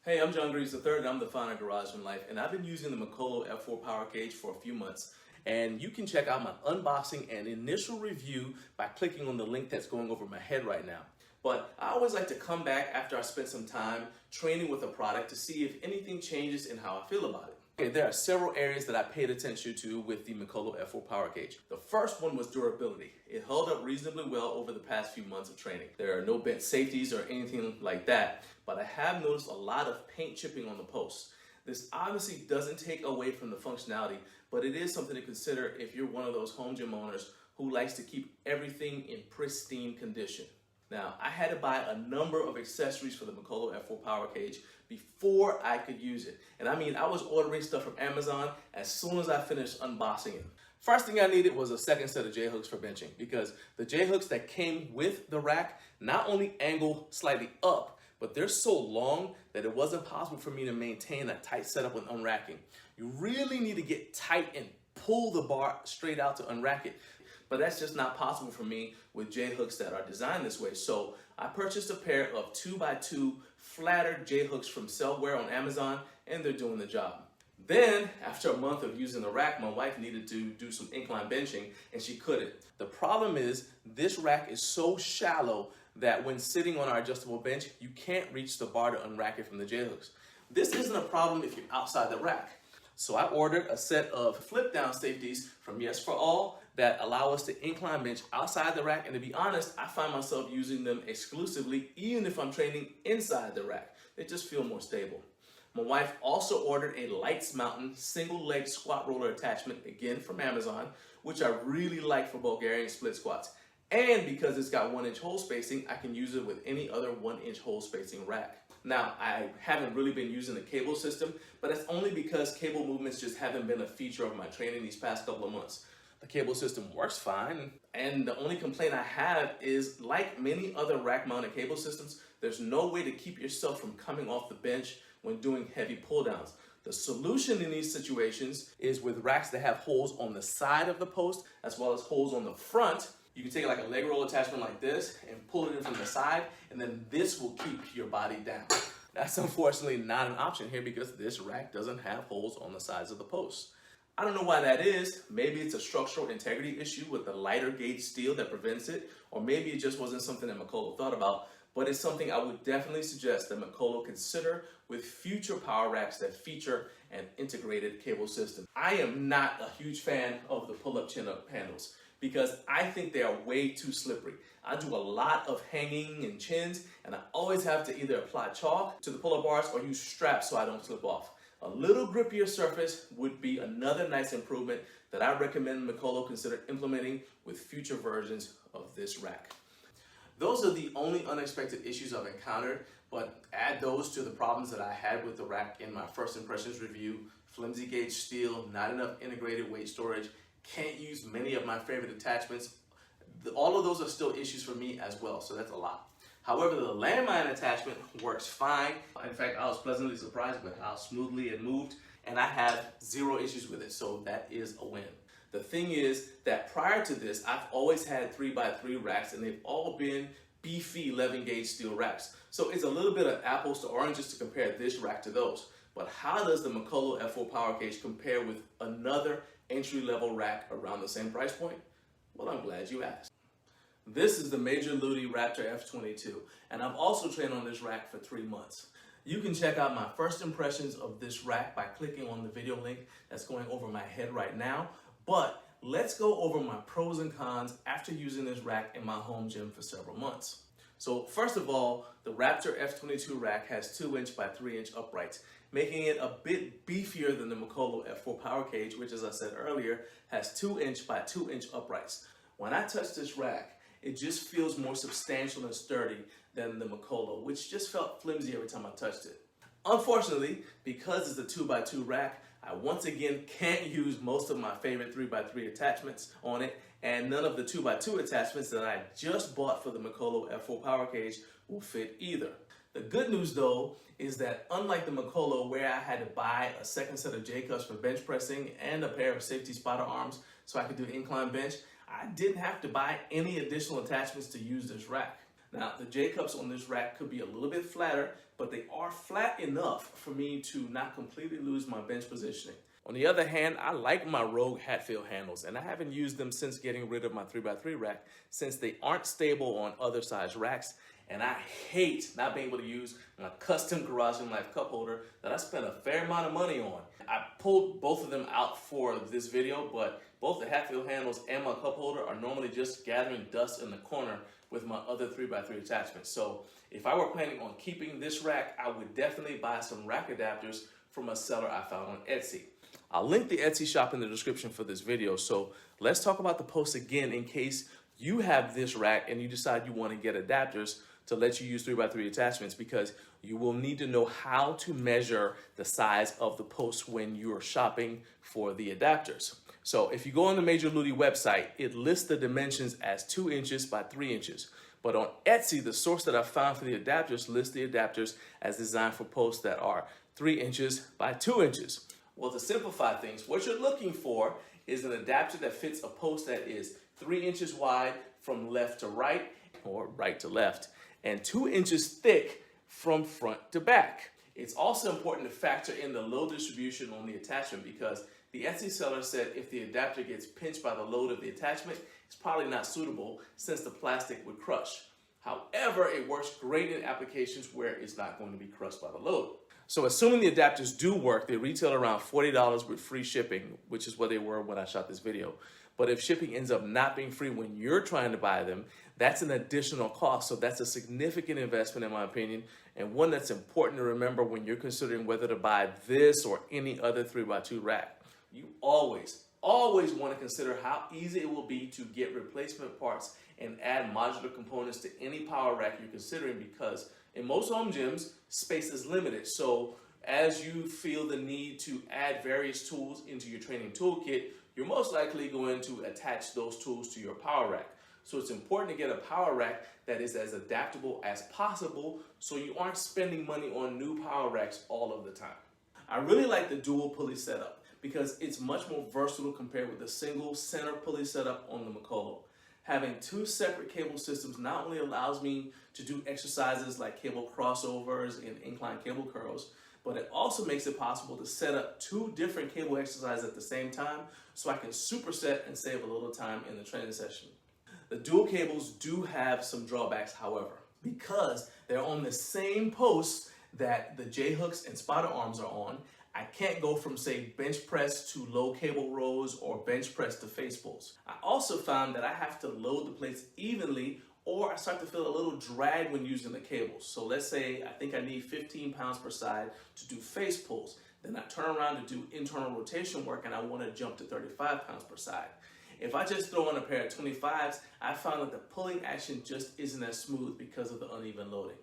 Hey, I'm John Greaves III, and I'm the founder of Garage in Life, and I've been using the Mikolo F4 Power Cage for a few months. And you can check out my unboxing and initial review by clicking on the link that's going over my head right now. But I always like to come back after I spend some time training with a product to see if anything changes in how I feel about it. Okay, there are several areas that I paid attention to with the Mikolo F4 Power Cage. The first one was durability. It held up reasonably well over the past few months of training. There are no bent safeties or anything like that, but I have noticed a lot of paint chipping on the posts. This obviously doesn't take away from the functionality, but it is something to consider if you're one of those home gym owners who likes to keep everything in pristine condition. Now, I had to buy a number of accessories for the Mikolo F4 Power Cage before I could use it. And I mean, I was ordering stuff from Amazon as soon as I finished unboxing it. First thing I needed was a second set of J-hooks for benching, because the J-hooks that came with the rack not only angle slightly up, but they're so long that it wasn't possible for me to maintain a tight setup when unracking. You really need to get tight and pull the bar straight out to unrack it. But that's just not possible for me with J-hooks that are designed this way. So I purchased a pair of 2x2 flatter J-hooks from Cellware on Amazon, and they're doing the job. Then, after a month of using the rack, my wife needed to do some incline benching, and she couldn't. The problem is, this rack is so shallow that when sitting on our adjustable bench, you can't reach the bar to unrack it from the J-hooks. This isn't a problem if you're outside the rack. So I ordered a set of flip-down safeties from Yes For All that allow us to incline bench outside the rack, and to be honest, I find myself using them exclusively even if I'm training inside the rack. They just feel more stable. My wife also ordered a Lights Mountain single leg squat roller attachment, again from Amazon, which I really like for Bulgarian split squats. And because it's got 1-inch hole spacing, I can use it with any other 1-inch hole spacing rack. Now, I haven't really been using the cable system, but that's only because cable movements just haven't been a feature of my training these past couple of months. The cable system works fine, and the only complaint I have is, like many other rack-mounted cable systems, there's no way to keep yourself from coming off the bench when doing heavy pull-downs. The solution in these situations is with racks that have holes on the side of the post as well as holes on the front. You can take like a leg roll attachment like this and pull it in from the side, and then this will keep your body down. That's unfortunately not an option here because this rack doesn't have holes on the sides of the posts. I don't know why that is. Maybe it's a structural integrity issue with the lighter gauge steel that prevents it, or maybe it just wasn't something that Mikolo thought about, but it's something I would definitely suggest that Mikolo consider with future power racks that feature an integrated cable system. I am not a huge fan of the pull-up chin-up handles because I think they are way too slippery. I do a lot of hanging and chins, and I always have to either apply chalk to the pull-up bars or use straps so I don't slip off. A little grippier surface would be another nice improvement that I recommend Mikolo consider implementing with future versions of this rack. Those are the only unexpected issues I've encountered, but add those to the problems that I had with the rack in my first impressions review: flimsy gauge steel, not enough integrated weight storage, can't use many of my favorite attachments. All of those are still issues for me as well, so that's a lot. However, the landmine attachment works fine. In fact, I was pleasantly surprised with how smoothly it moved, and I have zero issues with it, so that is a win. The thing is that prior to this, I've always had 3x3 racks, and they've all been beefy 11 gauge steel racks. So it's a little bit of apples to oranges to compare this rack to those. But how does the Mikolo F4 Power Cage compare with another entry-level rack around the same price point? Well, I'm glad you asked. This is the Major Lutie Raptor F22, and I've also trained on this rack for 3 months. You can check out my first impressions of this rack by clicking on the video link that's going over my head right now. But let's go over my pros and cons after using this rack in my home gym for several months. So first of all, the Raptor F22 rack has 2-inch by 3-inch uprights, making it a bit beefier than the Mikolo F4 Power Cage, which, as I said earlier, has 2-inch by 2-inch uprights. When I touch this rack, it just feels more substantial and sturdy than the Mikolo, which just felt flimsy every time I touched it. Unfortunately, because it's a 2x2 rack, I once again can't use most of my favorite 3x3 attachments on it, and none of the 2x2 attachments that I just bought for the Mikolo F4 Power Cage will fit either. The good news though is that unlike the Mikolo, where I had to buy a second set of J-cups for bench pressing and a pair of safety spotter arms so I could do incline bench, I didn't have to buy any additional attachments to use this rack. Now, the J-cups on this rack could be a little bit flatter, but they are flat enough for me to not completely lose my bench positioning. On the other hand, I like my Rogue Hatfield handles, and I haven't used them since getting rid of my 3x3 rack since they aren't stable on other size racks, and I hate not being able to use my custom Garage Gym Life cup holder that I spent a fair amount of money on. I pulled both of them out for this video, but both the Hatfield handles and my cup holder are normally just gathering dust in the corner with my other 3x3 attachments. So if I were planning on keeping this rack, I would definitely buy some rack adapters from a seller I found on Etsy. I'll link the Etsy shop in the description for this video. So let's talk about the post again in case you have this rack and you decide you want to get adapters to let you use 3x3 attachments, because you will need to know how to measure the size of the post when you're shopping for the adapters. So if you go on the Major Lutie website, it lists the dimensions as 2 inches by 3 inches. But on Etsy, the source that I found for the adapters lists the adapters as designed for posts that are 3 inches by 2 inches. Well, to simplify things, what you're looking for is an adapter that fits a post that is 3 inches wide from left to right or right to left, and 2 inches thick from front to back. It's also important to factor in the load distribution on the attachment, because the Etsy seller said if the adapter gets pinched by the load of the attachment, it's probably not suitable since the plastic would crush. However, it works great in applications where it's not going to be crushed by the load. So assuming the adapters do work, they retail around $40 with free shipping, which is what they were when I shot this video. But if shipping ends up not being free when you're trying to buy them, that's an additional cost. So that's a significant investment in my opinion, and one that's important to remember when you're considering whether to buy this or any other 3x2 rack. You always want to consider how easy it will be to get replacement parts and add modular components to any power rack you're considering, because in most home gyms, space is limited. So as you feel the need to add various tools into your training toolkit, you're most likely going to attach those tools to your power rack. So it's important to get a power rack that is as adaptable as possible so you aren't spending money on new power racks all of the time. I really like the dual pulley setup because it's much more versatile compared with the single center pulley setup on the Mikolo. Having 2 separate cable systems not only allows me to do exercises like cable crossovers and incline cable curls, but it also makes it possible to set up 2 different cable exercises at the same time so I can superset and save a little time in the training session. The dual cables do have some drawbacks, however, because they're on the same posts that the J-hooks and spotter arms are on. I can't go from, say, bench press to low cable rows or bench press to face pulls. I also found that I have to load the plates evenly, or I start to feel a little drag when using the cables. So let's say I think I need 15 pounds per side to do face pulls. Then I turn around to do internal rotation work and I want to jump to 35 pounds per side. If I just throw on a pair of 25s, I found that the pulling action just isn't as smooth because of the uneven loading.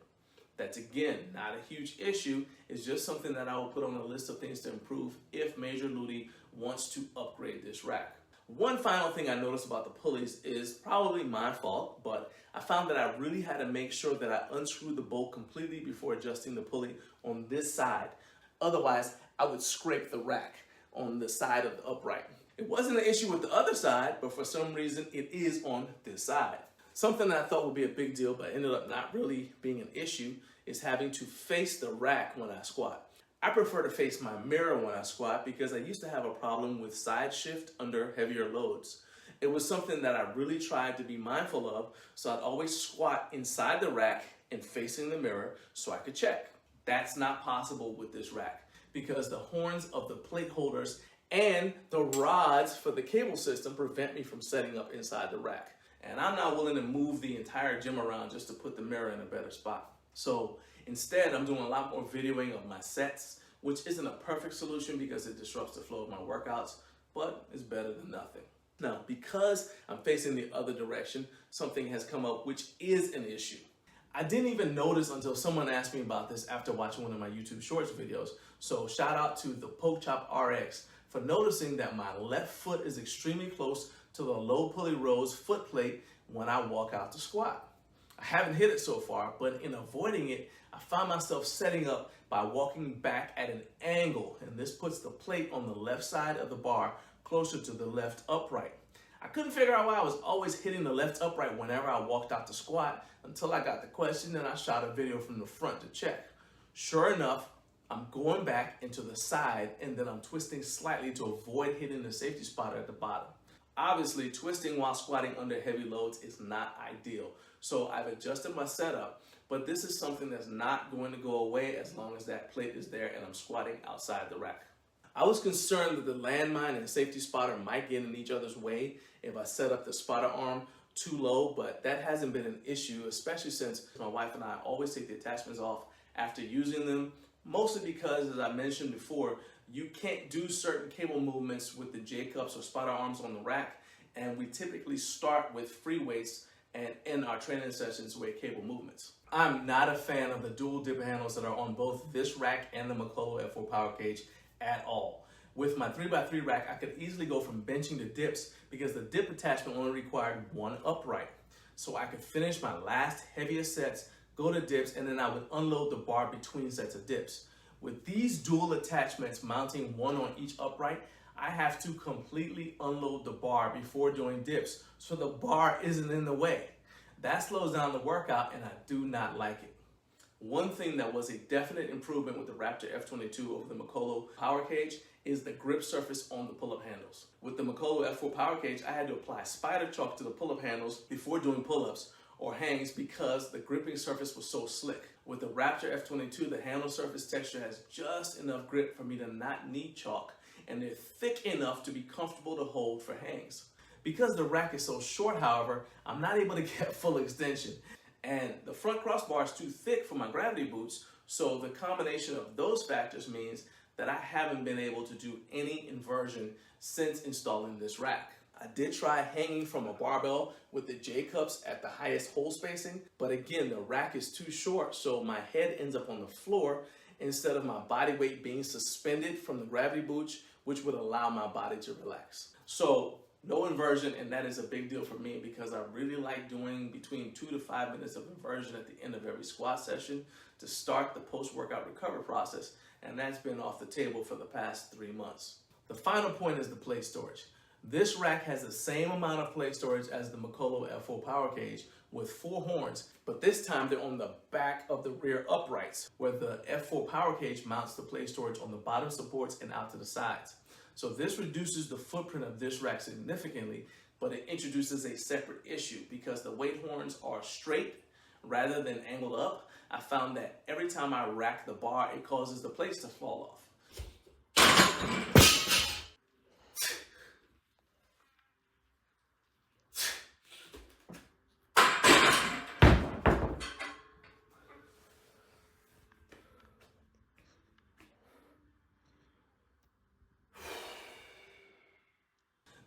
That's, again, not a huge issue. It's just something that I will put on a list of things to improve if Major Lutie wants to upgrade this rack. One final thing I noticed about the pulleys is probably my fault, but I found that I really had to make sure that I unscrewed the bolt completely before adjusting the pulley on this side. Otherwise, I would scrape the rack on the side of the upright. It wasn't an issue with the other side, but for some reason it is on this side. Something that I thought would be a big deal, but ended up not really being an issue, is having to face the rack when I squat. I prefer to face my mirror when I squat because I used to have a problem with side shift under heavier loads. It was something that I really tried to be mindful of, so I'd always squat inside the rack and facing the mirror so I could check. That's not possible with this rack because the horns of the plate holders and the rods for the cable system prevent me from setting up inside the rack. And I'm not willing to move the entire gym around just to put the mirror in a better spot. So instead, I'm doing a lot more videoing of my sets, which isn't a perfect solution because it disrupts the flow of my workouts, but it's better than nothing. Now, because I'm facing the other direction, something has come up which is an issue. I didn't even notice until someone asked me about this after watching one of my YouTube Shorts videos. So shout out to the Poke Chop RX for noticing that my left foot is extremely close to the low pulley rose foot plate when I walk out to squat. I haven't hit it so far, but in avoiding it, I find myself setting up by walking back at an angle, and this puts the plate on the left side of the bar closer to the left upright. I couldn't figure out why I was always hitting the left upright whenever I walked out to squat until I got the question and I shot a video from the front to check. Sure enough, I'm going back into the side and then I'm twisting slightly to avoid hitting the safety spotter at the bottom. Obviously, twisting while squatting under heavy loads is not ideal. So I've adjusted my setup, but this is something that's not going to go away as long as that plate is there and I'm squatting outside the rack. I was concerned that the landmine and safety spotter might get in each other's way if I set up the spotter arm too low, but that hasn't been an issue, especially since my wife and I always take the attachments off after using them, mostly because, as I mentioned before, you can't do certain cable movements with the J-cups or spotter arms on the rack, and we typically start with free weights and end our training sessions with cable movements. I'm not a fan of the dual dip handles that are on both this rack and the Mikolo F4 Power Cage at all. With my 3x3 rack, I could easily go from benching to dips because the dip attachment only required one upright. So I could finish my last heaviest sets, go to dips, and then I would unload the bar between sets of dips. With these dual attachments mounting one on each upright, I have to completely unload the bar before doing dips so the bar isn't in the way. That slows down the workout and I do not like it. One thing that was a definite improvement with the Raptor F22 over the Mikolo Power Cage is the grip surface on the pull-up handles. With the Mikolo F4 Power Cage, I had to apply spider chalk to the pull-up handles before doing pull-ups or hangs because the gripping surface was so slick. With the Raptor F22, the handle surface texture has just enough grip for me to not need chalk, and they're thick enough to be comfortable to hold for hangs. Because the rack is so short, however, I'm not able to get full extension. And the front crossbar is too thick for my gravity boots, so the combination of those factors means that I haven't been able to do any inversion since installing this rack. I did try hanging from a barbell with the J-cups at the highest hole spacing, but again, the rack is too short, so my head ends up on the floor instead of my body weight being suspended from the gravity boots, which would allow my body to relax. So no inversion, and that is a big deal for me because I really like doing between 2 to 5 minutes of inversion at the end of every squat session to start the post-workout recovery process, and that's been off the table for the past 3 months. The final point is the plate storage. This rack has the same amount of plate storage as the Mikolo F4 Power Cage with 4 horns, but this time they're on the back of the rear uprights, where the F4 Power Cage mounts the plate storage on the bottom supports and out to the sides. So this reduces the footprint of this rack significantly, but it introduces a separate issue because the weight horns are straight rather than angled up. I found that every time I rack the bar, it causes the plates to fall off.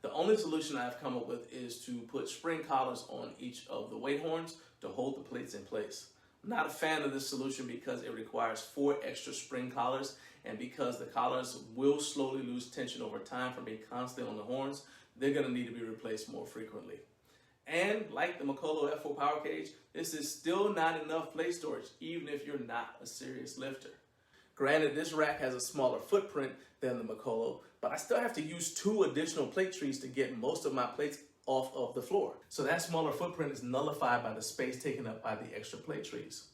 The only solution I've come up with is to put spring collars on each of the weight horns to hold the plates in place. I'm not a fan of this solution because it requires 4 extra spring collars, and because the collars will slowly lose tension over time from being constantly on the horns, they're going to need to be replaced more frequently. And like the Mikolo F4 Power Cage, this is still not enough plate storage, even if you're not a serious lifter. Granted, this rack has a smaller footprint than the Mikolo, but I still have to use 2 additional plate trees to get most of my plates off of the floor. So that smaller footprint is nullified by the space taken up by the extra plate trees.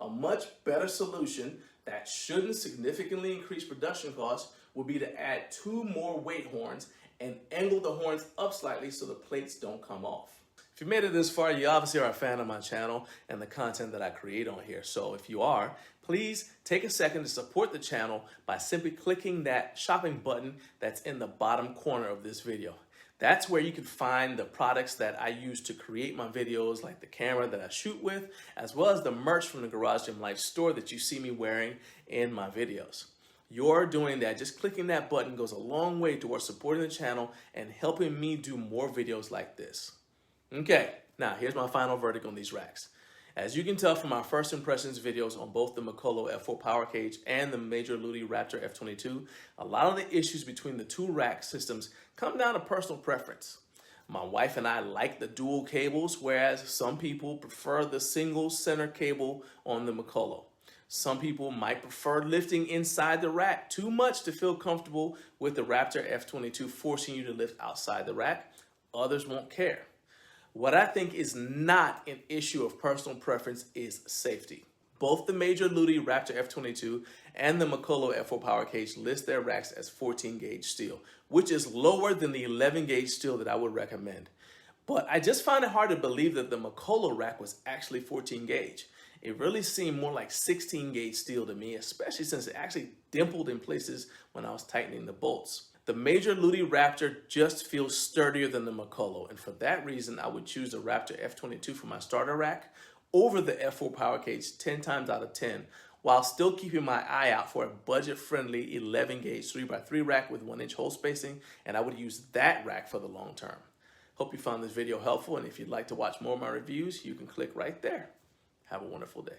A much better solution that shouldn't significantly increase production costs would be to add 2 more weight horns and angle the horns up slightly so the plates don't come off. If you made it this far, you obviously are a fan of my channel and the content that I create on here. So if you are, please take a second to support the channel by simply clicking that shopping button that's in the bottom corner of this video. That's where you can find the products that I use to create my videos, like the camera that I shoot with, as well as the merch from the Garage Gym Life store that you see me wearing in my videos. You're doing that. Just clicking that button goes a long way towards supporting the channel and helping me do more videos like this. Okay, now here's my final verdict on these racks. As you can tell from our first impressions videos on both the Mikolo F4 Power Cage and the Major Lutie Raptor F22, a lot of the issues between the 2 rack systems come down to personal preference. My wife and I like the dual cables, whereas some people prefer the single center cable on the Mikolo. Some people might prefer lifting inside the rack too much to feel comfortable with the Raptor F22 forcing you to lift outside the rack. Others won't care. What I think is not an issue of personal preference is safety. Both the major Lutie Raptor F22 and the Mikolo F4 Power Cage list their racks as 14 gauge steel, which is lower than the 11 gauge steel that I would recommend. But I just find it hard to believe that the Mikolo rack was actually 14 gauge. It really seemed more like 16 gauge steel to me, especially since it actually dimpled in places when I was tightening the bolts. The major Lutie Raptor just feels sturdier than the Mikolo, and for that reason, I would choose the Raptor F22 for my starter rack over the F4 Power Cage 10 times out of 10, while still keeping my eye out for a budget-friendly 11 gauge 3x3 rack with 1-inch hole spacing, and I would use that rack for the long term. Hope you found this video helpful, and if you'd like to watch more of my reviews, you can click right there. Have a wonderful day.